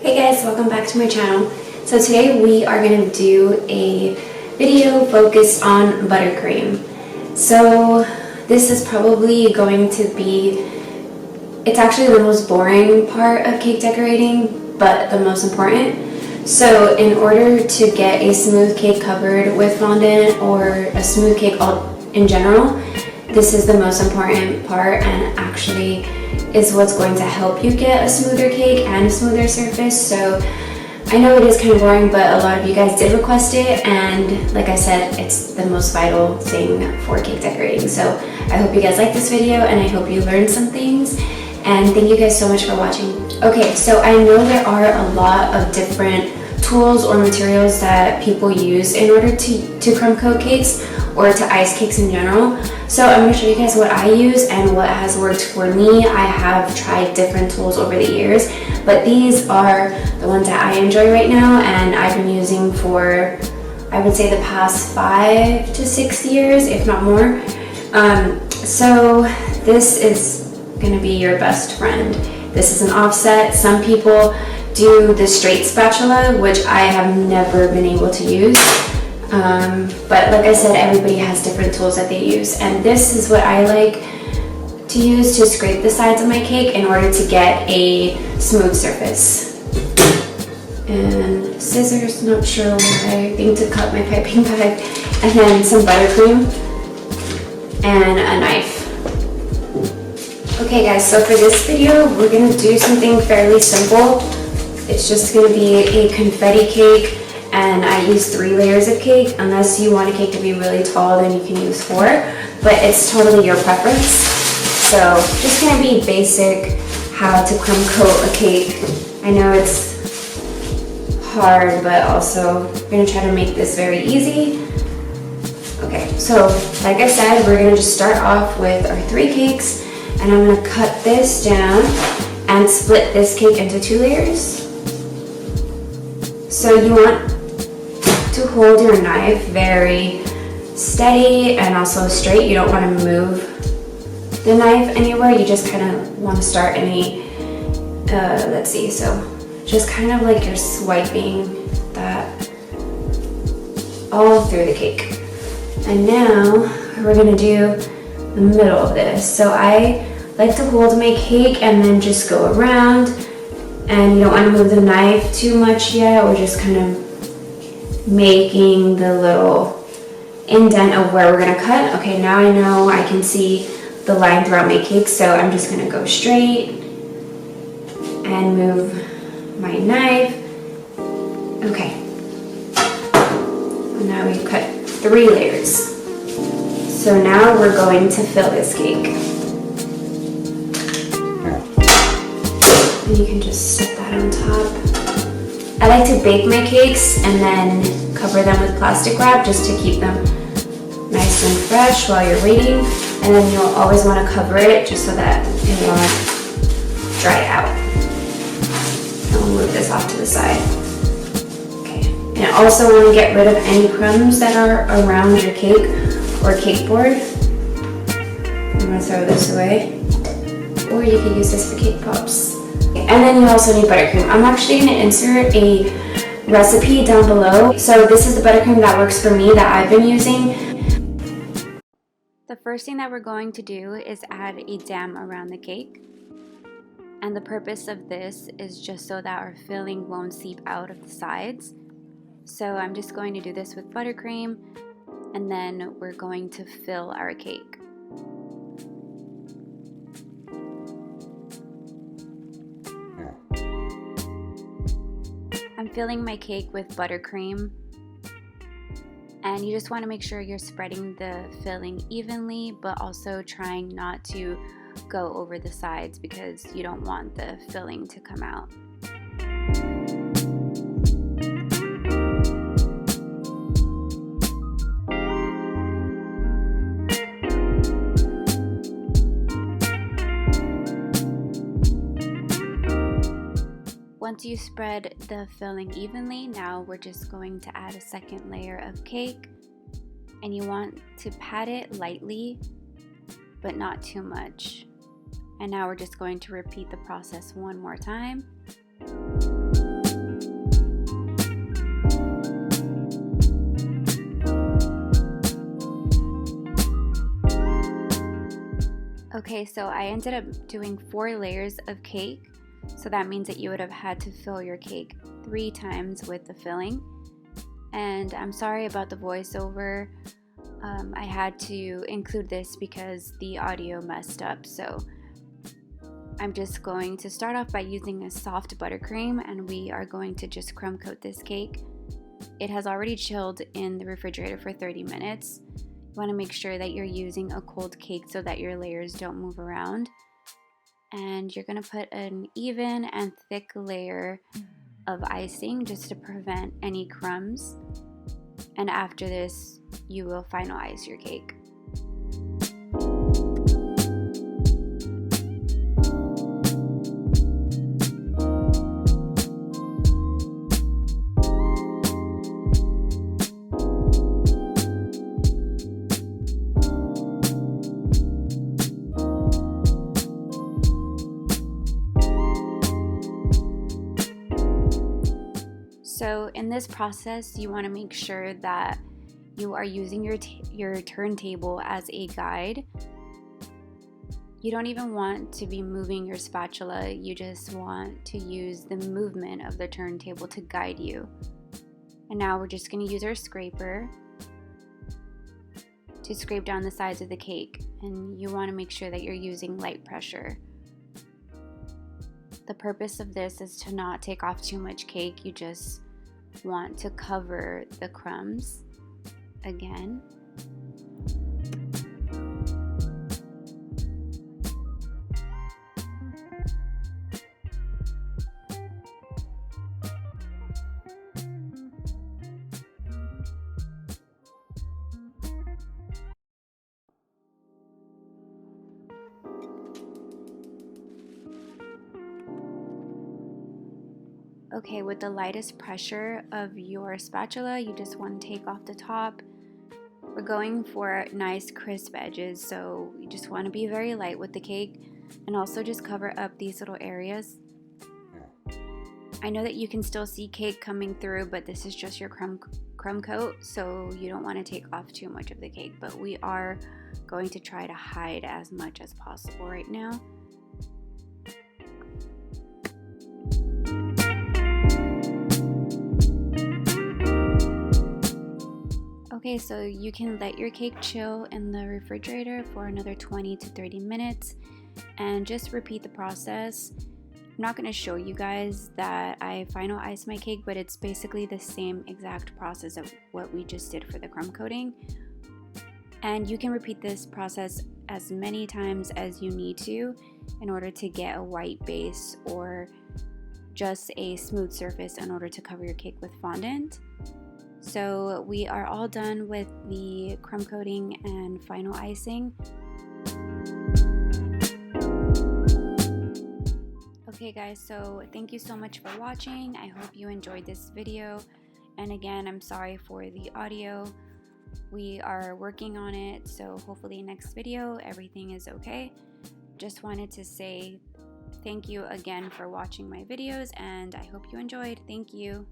Hey guys, welcome back to my channel. So today we are going to do a video focused on buttercream. So this is probably going to be, it's actually the most boring part of cake decorating, but the most important. So in order to get a smooth cake covered with fondant or a smooth cake in general, this is the most important part and actually is what's going to help you get a smoother cake and a smoother surface. So I know it is kind of boring, but a lot of you guys did request it, and like I said, it's the most vital thing for cake decorating. So I hope you guys like this video and I hope you learned some things, and thank you guys so much for watching. Okay, so I know there are a lot of different tools or materials that people use in order to crumb coat cakes or to ice cakes in general. So I'm going to show you guys what I use and what has worked for me. I have tried different tools over the years, but these are the ones that I enjoy right now and I've been using for, I would say, the past 5 to 6 years, if not more. So this is going to be your best friend. This is an offset. Some people do the straight spatula, which I have never been able to use. But like I said, everybody has different tools that they use, and this is what I like to use to scrape the sides of my cake in order to get a smooth surface. And scissors, not sure why, I think to cut my piping bag, and then some buttercream and a knife. Okay guys, so for this video we're going to do something fairly simple. It's just going to be a confetti cake, and I use 3 layers of cake. Unless you want a cake to be really tall, then you can use 4, but it's totally your preference. So just going to be basic how to crumb coat a cake. I know it's hard, but also we're going to try to make this very easy. Okay, so like I said, we're going to just start off with our 3 cakes, and I'm going to cut this down and split this cake into 2 layers. So you want to hold your knife very steady and also straight. You don't want to move the knife anywhere. You just kind of want to start let's see, so just kind of like you're swiping that all through the cake. And now we're going to do the middle of this. So I like to hold my cake and then just go around, and you don't want to move the knife too much yet. We're just kind of making the little indent of where we're going to cut. Okay, now I know I can see the line throughout my cake, so I'm just going to go straight and move my knife. Okay, and now we cut 3 layers. So now we're going to fill this cake. And you can just set that on top. I like to bake my cakes and then cover them with plastic wrap just to keep them nice and fresh while you're waiting. And then you'll always want to cover it just so that it won't dry out. And we'll move this off to the side. Okay. And I also want to get rid of any crumbs that are around your cake or cake board. I'm going to throw this away. Or you can use this for cake pops. And then you also need buttercream. I'm actually going to insert a recipe down below. So this is the buttercream that works for me that I've been using. The first thing that we're going to do is add a dam around the cake. And the purpose of this is just so that our filling won't seep out of the sides. So I'm just going to do this with buttercream, and then we're going to fill our cake. I'm filling my cake with buttercream, and you just want to make sure you're spreading the filling evenly, but also trying not to go over the sides because you don't want the filling to come out. Once you spread the filling evenly, now we're just going to add a second layer of cake, and you want to pat it lightly but not too much. And now we're just going to repeat the process one more time. Okay, so I ended up doing 4 layers of cake. So that means that you would have had to fill your cake 3 times with the filling. And I'm sorry about the voiceover. I had to include this because the audio messed up. So I'm just going to start off by using a soft buttercream, and we are going to just crumb coat this cake. It has already chilled in the refrigerator for 30 minutes. You want to make sure that you're using a cold cake so that your layers don't move around. And you're going to put an even and thick layer of icing just to prevent any crumbs. And after this, you will finalize your cake. So in this process, you want to make sure that you are using your turntable as a guide. You don't even want to be moving your spatula, you just want to use the movement of the turntable to guide you. And now we're just going to use our scraper to scrape down the sides of the cake, and you want to make sure that you're using light pressure. The purpose of this is to not take off too much cake, you just want to cover the crumbs again. Okay, with the lightest pressure of your spatula, you just want to take off the top. We're going for nice crisp edges, so you just want to be very light with the cake and also just cover up these little areas. I know that you can still see cake coming through, but this is just your crumb coat, so you don't want to take off too much of the cake, but we are going to try to hide as much as possible right now. Okay, so you can let your cake chill in the refrigerator for another 20 to 30 minutes and just repeat the process. I'm not going to show you guys that I final iced my cake, but it's basically the same exact process of what we just did for the crumb coating. And you can repeat this process as many times as you need to in order to get a white base or just a smooth surface in order to cover your cake with fondant. So we are all done with the crumb coating and final icing. Okay guys, so thank you so much for watching. I hope you enjoyed this video. And again, I'm sorry for the audio. We are working on it, so hopefully next video everything is okay. Just wanted to say thank you again for watching my videos, and I hope you enjoyed. Thank you.